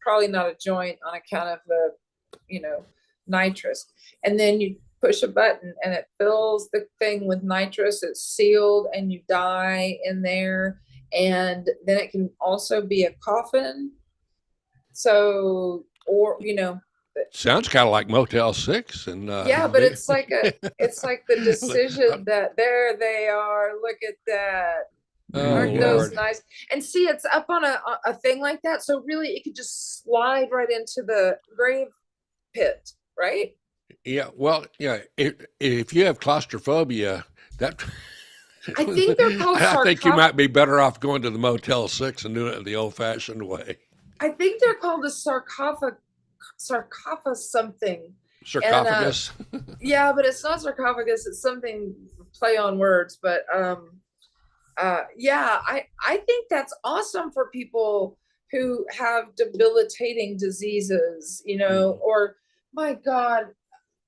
probably not a joint on account of the, nitrous. And then you push a button, and it fills the thing with nitrous. It's sealed, and you die in there. And then it can also be a coffin. So, or sounds kind of like Motel 6 and yeah, but it's like the decision that there they are. Look at that. Oh Aren't those Lord. nice? And see, it's up on a thing like that, so really it could just slide right into the grave pit, right? Yeah, well, yeah. If you have claustrophobia, that I think they're called I think you sarcoph. might be better off going to the Motel 6 and doing it the old-fashioned way. I think they're called a sarcophagus something. Sarcophagus. Yeah, but it's not sarcophagus. It's something play on words. But yeah, I think that's awesome for people who have debilitating diseases, or my God,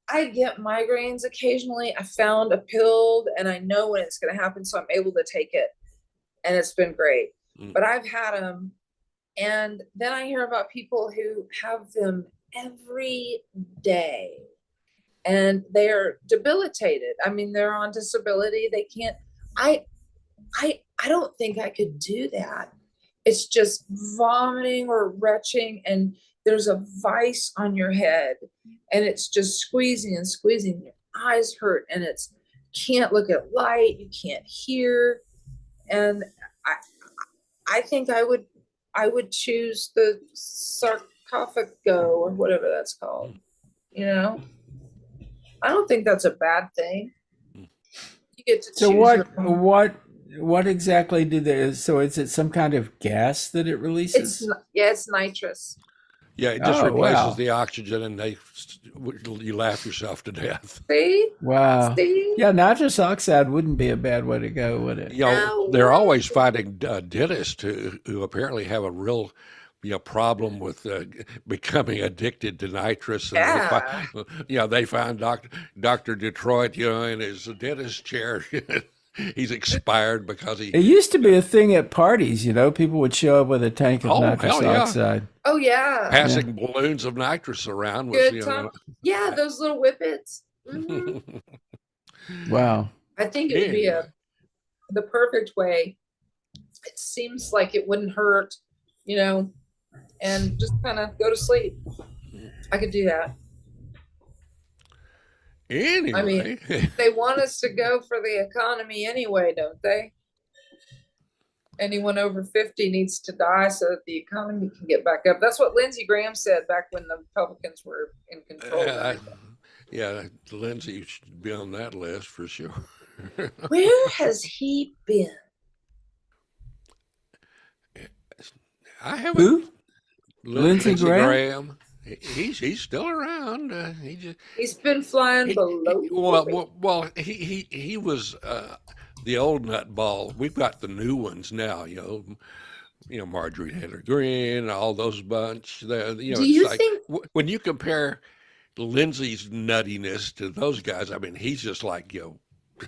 I get migraines occasionally. I found a pill and I know when it's going to happen, so I'm able to take it, and it's been great. But I've had them, and then I hear about people who have them every day, and they're debilitated. I mean, they're on disability. They can't. I don't think I could do that. It's just vomiting or retching, and there's a vice on your head, and it's just squeezing and squeezing. Your eyes hurt, and it's can't look at light. You can't hear, and I think I would choose the sarcophago or whatever that's called. I don't think that's a bad thing. You get to So choose what exactly do they, so is it some kind of gas that it releases? It's nitrous. Yeah, it just Oh, replaces wow. the oxygen, and you laugh yourself to death. See? Wow. See? Yeah, nitrous oxide wouldn't be a bad way to go, would it? No. They're always finding dentists who apparently have a real problem with becoming addicted to nitrous. And Yeah. they find Dr. Detroit, in his dentist chair. He's expired because It used to be a thing at parties, people would show up with a tank of nitrous hell yeah. oxide. Oh yeah. Passing balloons of nitrous around was, Good time. Yeah, those little whippets. Mhm. Wow. I think it would be the perfect way. It seems like it wouldn't hurt, and just kind of go to sleep. I could do that. Anyway. I mean, they want us to go for the economy anyway, don't they? Anyone over 50 needs to die so that the economy can get back up. That's what Lindsey Graham said back when the Republicans were in control. Yeah, Lindsey should be on that list for sure. Where has he been? I haven't. Who? Lindsey Graham? He's still around. He's been flying below. He was the old nutball. We've got the new ones now. Marjorie Taylor Greene, all those bunch. Do you think when you compare Lindsey's nuttiness to those guys? I mean, he's just like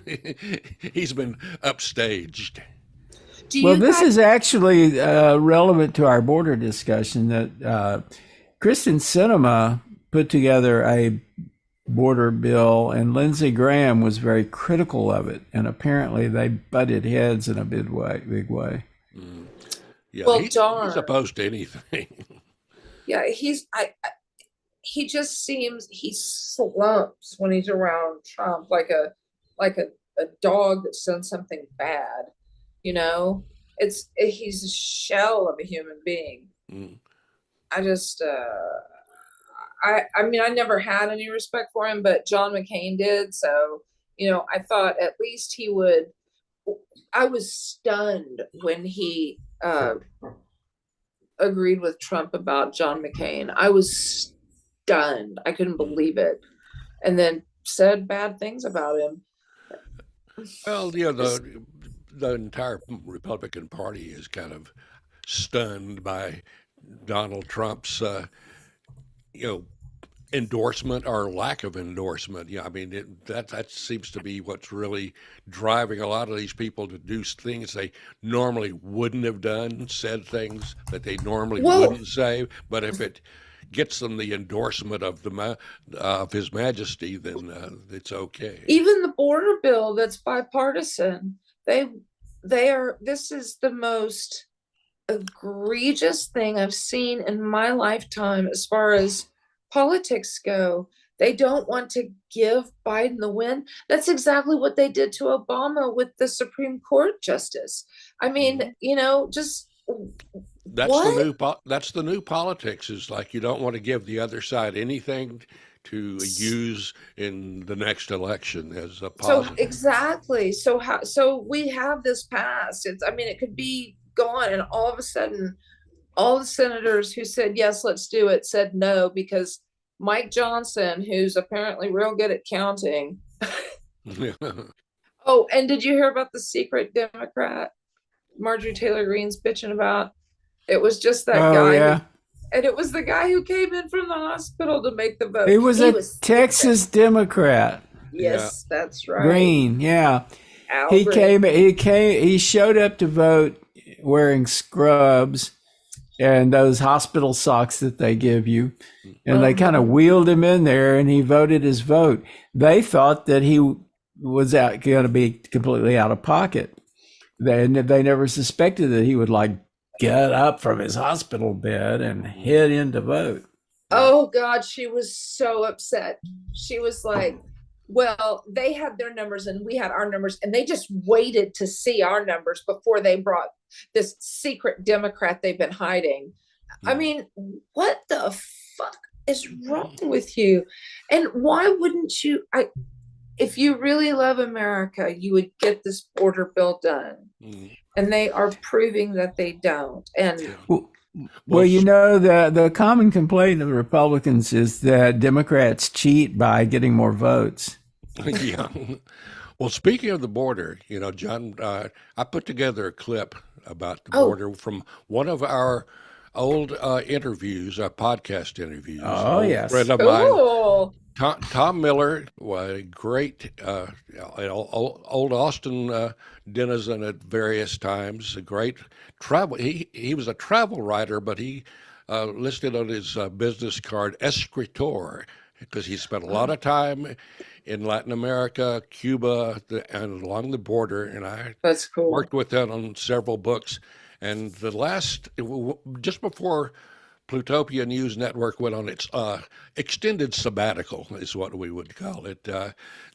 he's been upstaged. Well, this is actually relevant to our border discussion that Kristen Sinema put together a border bill, and Lindsey Graham was very critical of it, and apparently they butted heads in a big way. Yeah, well, he's opposed to anything. Yeah, he just seems he slumps when he's around Trump, like a dog that's done something bad. He's a shell of a human being. I just I mean, I never had any respect for him, but John McCain did, so I thought at least he would. I was stunned when he agreed with Trump about John McCain. I was stunned. I couldn't believe it. And then said bad things about him. Well, the entire Republican Party is kind of stunned by Donald Trump's, you know, endorsement or lack of endorsement. Yeah, I mean that seems to be what's really driving a lot of these people to do things they normally wouldn't have done, said things that they normally wouldn't say. But if it gets them the endorsement of of His Majesty, then it's okay. Even the border bill that's bipartisan, they are. This is the most egregious thing I've seen in my lifetime as far as politics go. They don't want to give Biden the win. That's exactly what they did to Obama with the Supreme Court justice. I mean, just that's the new politics, is like you don't want to give the other side anything to use in the next election as a positive. So exactly. So we have this passed. It could be gone, and all of a sudden all the senators who said yes, let's do it, said no, because Mike Johnson, who's apparently real good at counting. Oh, and did you hear about the secret Democrat Marjorie Taylor Greene's bitching about? It was just that guy. Yeah. And it was the guy who came in from the hospital to make the vote. He was Texas Democrat. Yes, that's right. Green, yeah. Albert. He showed up to vote wearing scrubs and those hospital socks that they give you. And they kind of wheeled him in there and he voted his vote. They thought that he was going to be completely out of pocket. They never suspected that he would get up from his hospital bed and head in to vote. Oh God, she was so upset. She was like, well, they had their numbers and we had our numbers, and they just waited to see our numbers before they brought this secret Democrat they've been hiding. I mean, what the fuck is wrong with you? And why wouldn't you? If you really love America, you would get this border bill done. And they are proving that they don't. And well, the common complaint of the Republicans is that Democrats cheat by getting more votes. Yeah. Well, speaking of the border, John, I put together a clip about the border from one of our old interviews, our podcast interviews. Oh, yes. Friend of mine, Tom Miller, was a great old Austin denizen at various times. A great travel. He was a travel writer, but he listed on his business card escritor, because he spent a lot of time in Latin America, Cuba, and along the border. And I worked with him on several books. And the last, just before Plutopia News Network went on its extended sabbatical, is what we would call it,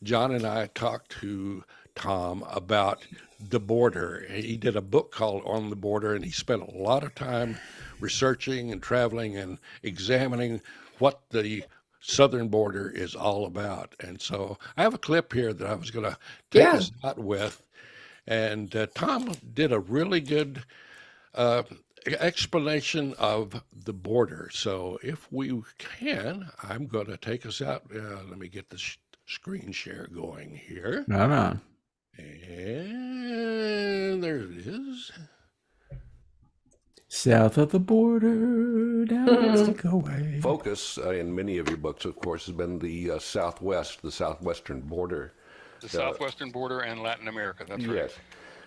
John and I talked to Tom about the border. He did a book called On the Border, and he spent a lot of time researching and traveling and examining what the southern border is all about. And so I have a clip here that I was going to take us out with. And Tom did a really good explanation of the border. So if we can, I'm going to take us out. Let me get the screen share going here. Right on. And there it is. South of the border, down Mexico way. Focus in many of your books, of course, has been the Southwest, the southwestern border. The southwestern border and Latin America, that's right. Yes.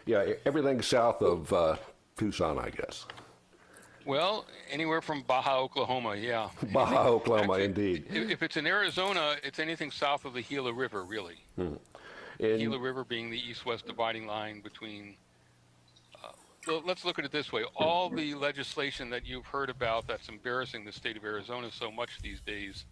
Yeah, everything south of Tucson, I guess. Well, anywhere from Baja, Oklahoma, yeah. Baja, Oklahoma, actually, indeed. If it's in Arizona, it's anything south of the Gila River, really. Gila River being the east-west dividing line between... let's look at it this way. All the legislation that you've heard about that's embarrassing the state of Arizona so much these days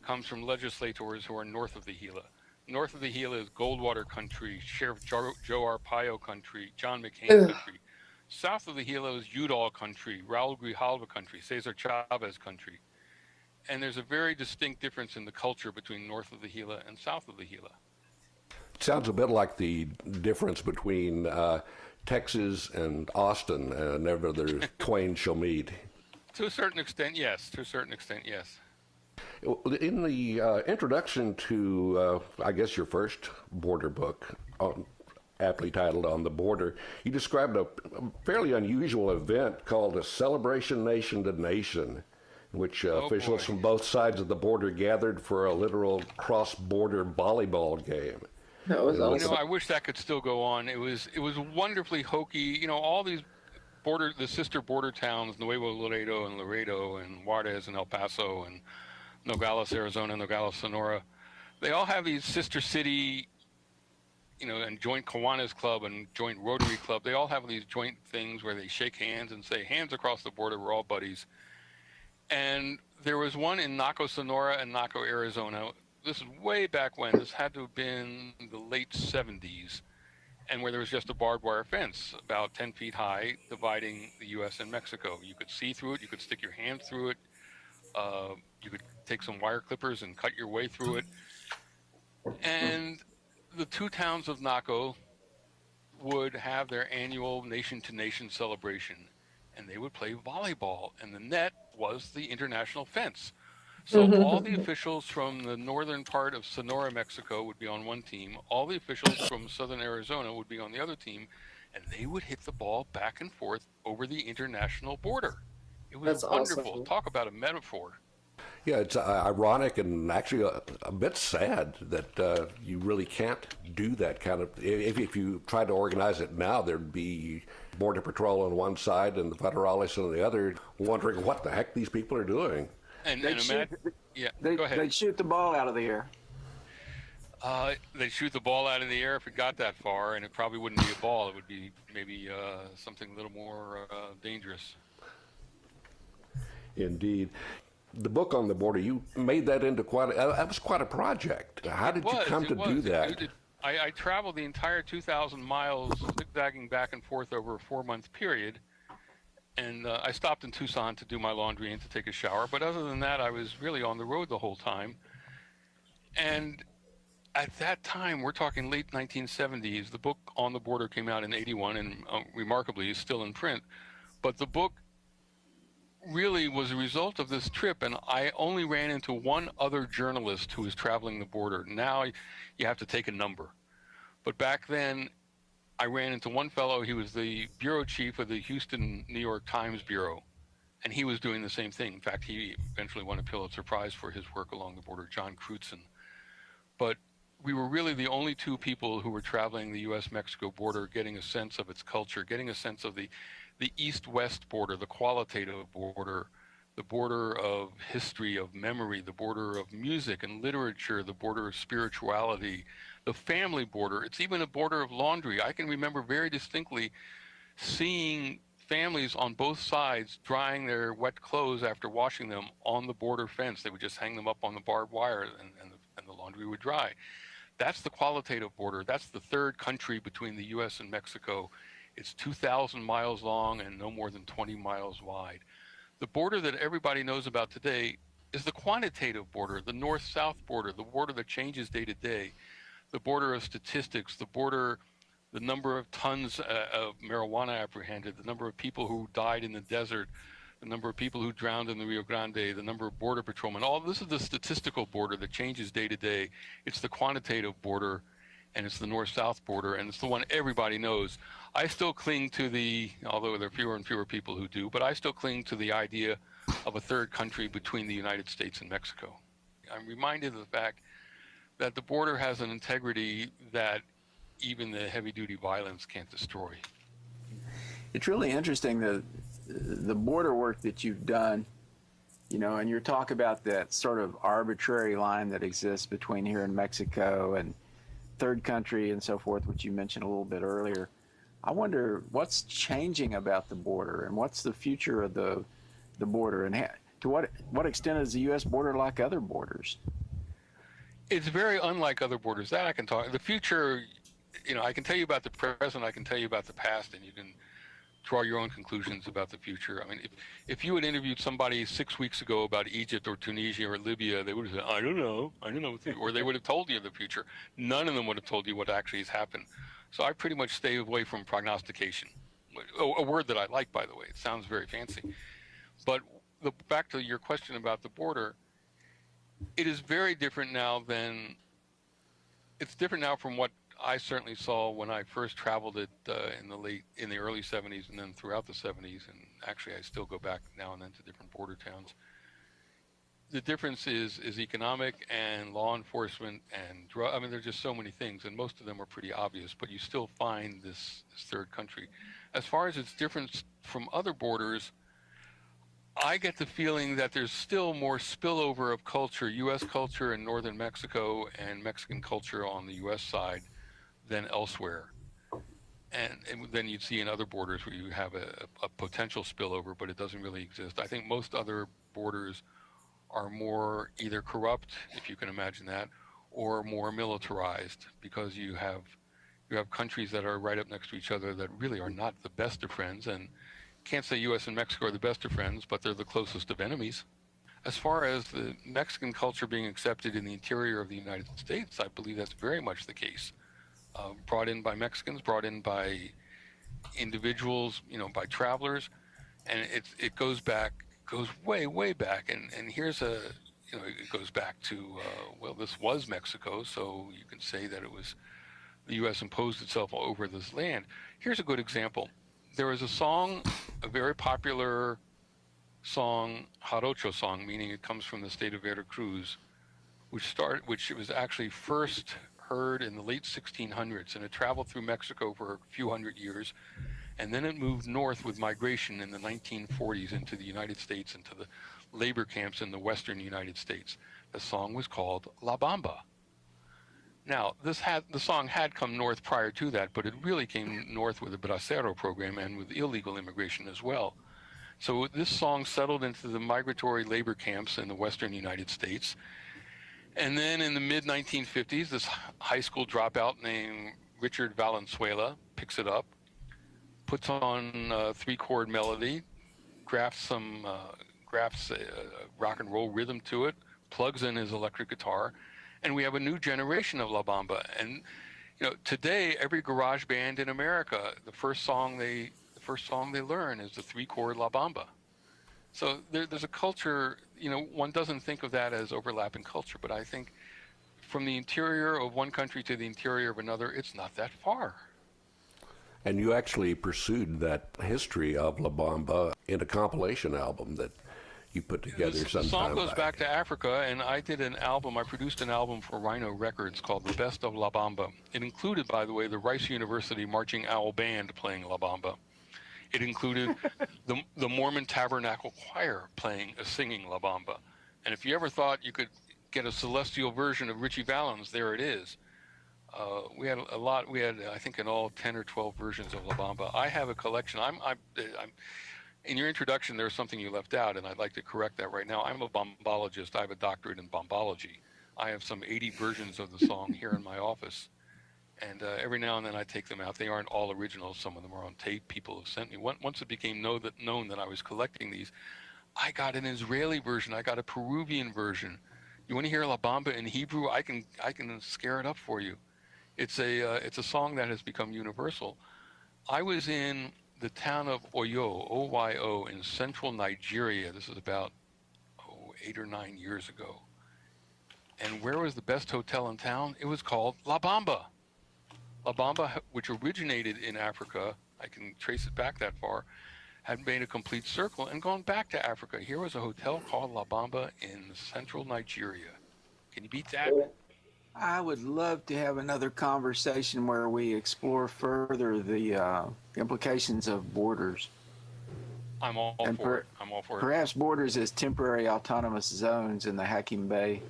comes from legislators who are north of the Gila. North of the Gila is Goldwater country, Sheriff Joe Arpaio country, John McCain country. South of the Gila is Udall country, Raul Grijalva country, Cesar Chavez country. And there's a very distinct difference in the culture between north of the Gila and south of the Gila. Sounds a bit like the difference between Texas and Austin. Never the twain shall meet. To a certain extent, yes. To a certain extent, yes. In the introduction to, I guess, your first border book, aptly titled On the Border, you described a fairly unusual event called a celebration nation to nation, in which officials from both sides of the border gathered for a literal cross-border volleyball game. That was awesome. I wish that could still go on. It was wonderfully hokey. All these the sister border towns, Nuevo Laredo and Juarez and El Paso and Nogales, Arizona, Nogales, Sonora, they all have these sister city, and joint Kiwanis Club and joint Rotary Club. They all have these joint things where they shake hands and say, hands across the border, we're all buddies. And there was one in Naco, Sonora and Naco, Arizona. This is way back when. This had to have been the late 70s. And where there was just a barbed wire fence about 10 feet high dividing the U.S. and Mexico. You could see through it. You could stick your hand through it. You could take some wire clippers and cut your way through it. And the two towns of Naco would have their annual nation-to-nation celebration. And they would play volleyball. And the net was the international fence. So all the officials from the northern part of Sonora, Mexico would be on one team. All the officials from southern Arizona would be on the other team. And they would hit the ball back and forth over the international border. It was wonderful. Awesome. Talk about a metaphor. Yeah, it's ironic and actually a bit sad that you really can't do that kind of. If you tried to organize it now, there'd be Border Patrol on one side and the Federales on the other, wondering what the heck these people are doing. And imagine, go ahead. They'd shoot the ball out of the air. They'd shoot the ball out of the air if it got that far, and it probably wouldn't be a ball. It would be maybe something a little more dangerous. Indeed. The book On the Border, you made that into that was quite a project. How did you come to do that? I traveled the entire 2,000 miles, zigzagging back and forth over a 4-month period. And I stopped in Tucson to do my laundry and to take a shower. But other than that, I was really on the road the whole time. And at that time, we're talking late 1970s, the book On the Border came out in 81 and remarkably is still in print. But the book really was a result of this trip, and I only ran into one other journalist who was traveling the border. Now you have to take a number. But back then, I ran into one fellow. He was the bureau chief of the Houston New York Times Bureau, and he was doing the same thing. In fact, he eventually won a Pulitzer Prize for his work along the border, John Crutzen. But we were really the only two people who were traveling the U.S.-Mexico border, getting a sense of its culture, getting a sense of the east-west border, the qualitative border, the border of history, of memory, the border of music and literature, the border of spirituality, the family border. It's even a border of laundry. I can remember very distinctly seeing families on both sides drying their wet clothes after washing them on the border fence. They would just hang them up on the barbed wire and the laundry would dry. That's the qualitative border. That's the third country between the U.S. and Mexico. It's 2,000 miles long and no more than 20 miles wide. The border that everybody knows about today is the quantitative border, the north-south border, the border that changes day to day, the border of statistics, the number of tons of marijuana apprehended, the number of people who died in the desert, the number of people who drowned in the Rio Grande, the number of border patrolmen. All this is the statistical border that changes day to day. It's the quantitative border, and it's the north-south border, and it's the one everybody knows. I still cling to although there are fewer and fewer people who do, but I still cling to the idea of a third country between the United States and Mexico. I'm reminded of the fact that the border has an integrity that even the heavy-duty violence can't destroy. It's really interesting the border work that you've done, and your talk about that sort of arbitrary line that exists between here and Mexico and third country and so forth, which you mentioned a little bit earlier. I wonder what's changing about the border and what's the future of the border, and to what extent is the U.S. border like other borders? It's very unlike other borders. That I can talk. The future, I can tell you about the present, I can tell you about the past, and you can draw your own conclusions about the future. I mean, if you had interviewed somebody 6 weeks ago about Egypt or Tunisia or Libya, they would have said, I don't know, or they would have told you the future. None of them would have told you what actually has happened. So I pretty much stay away from prognostication, a word that I like, by the way. It sounds very fancy. But back to your question about the border, it is very different now it's different now from what I certainly saw when I first traveled it in the early 70s and then throughout the 70s. And actually, I still go back now and then to different border towns. The difference is economic and law enforcement and drug. I mean, there's just so many things, and most of them are pretty obvious, but you still find this third country. As far as its difference from other borders, I get the feeling that there's still more spillover of culture, U.S. culture in northern Mexico and Mexican culture on the U.S. side than elsewhere. And then you'd see in other borders where you have a potential spillover, but it doesn't really exist. I think most other borders are more either corrupt, if you can imagine that, or more militarized, because you have countries that are right up next to each other that really are not the best of friends. And can't say U.S. and Mexico are the best of friends, but they're the closest of enemies. As far as the Mexican culture being accepted in the interior of the United States, I believe that's very much the case. Brought in by Mexicans, brought in by individuals, by travelers, and it goes way back. And here's it goes back to this was Mexico, so you can say that it was the U.S. imposed itself over this land. Here's a good example. There was a song, a very popular song, Jarocho song, meaning it comes from the state of Veracruz, which it was actually first heard in the late 1600s, and it traveled through Mexico for a few hundred years, and then it moved north with migration in the 1940s into the United States, into the labor camps in the western United States. The song was called La Bamba. Now, the song had come north prior to that, but it really came north with the Bracero program and with illegal immigration as well. So this song settled into the migratory labor camps in the western United States. And then in the mid-1950s, this high school dropout named Richard Valenzuela picks it up, puts on a three-chord melody, grafts a rock and roll rhythm to it, plugs in his electric guitar, and we have a new generation of La Bamba. And today every garage band in America, the first song they learn is the three-chord La Bamba. So there's a culture. One doesn't think of that as overlapping culture, but I think from the interior of one country to the interior of another, it's not that far. And you actually pursued that history of La Bamba in a compilation album that you put together sometime The song goes back. back to Africa, and I produced an album for Rhino Records called The Best of La Bamba. It included, by the way, the Rice University Marching Owl Band playing La Bamba. It included the Mormon Tabernacle Choir singing La Bamba. And if you ever thought you could get a celestial version of Richie Valens, there it is. We had a lot. We had, I think, in all 10 or 12 versions of La Bamba. I have a collection. I'm in your introduction, there's something you left out, and I'd like to correct that right now. I'm a bombologist. I have a doctorate in bombology. I have some 80 versions of the song here in my office, and every now and then I take them out. They aren't all originals. Some of them are on tape. People have sent me. Once it became known that I was collecting these, I got an Israeli version. I got a Peruvian version. You want to hear La Bamba in Hebrew? I can scare it up for you. It's a song that has become universal. I was in the town of Oyo, O-Y-O, in central Nigeria. This is about 8 or 9 years ago. And where was the best hotel in town? It was called La Bamba. La Bamba, which originated in Africa, I can trace it back that far, had made a complete circle and gone back to Africa. Here was a hotel called La Bamba in central Nigeria. Can you beat that? I would love to have another conversation where we explore further the implications of borders. I'm all for it. I'm all for it. Perhaps borders as temporary autonomous zones in the Hakim Bay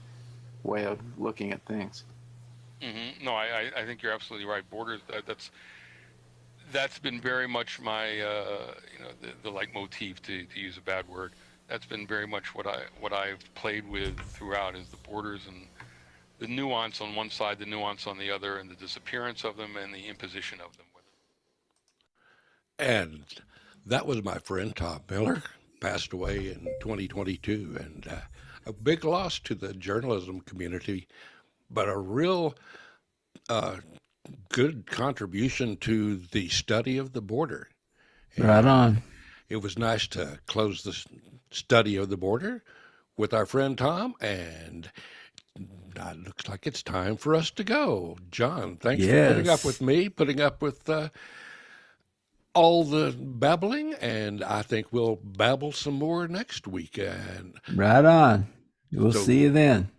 way of looking at things. Mm-hmm. No, I think you're absolutely right. Borders, that's been very much my, the leitmotif, to use a bad word. That's been very much what I've played with throughout, is the borders and the nuance on one side, the nuance on the other, and the disappearance of them and the imposition of them. And That was my friend Tom Miller, passed away in 2022, and a big loss to the journalism community, but a real good contribution to the study of the border. Right on. It was nice to close the study of the border with our friend Tom, and it looks like it's time for us to go. John, thanks for putting up Yes. with me, putting up with all the babbling, and I think we'll babble some more next week. And Right on. We'll So- see you then.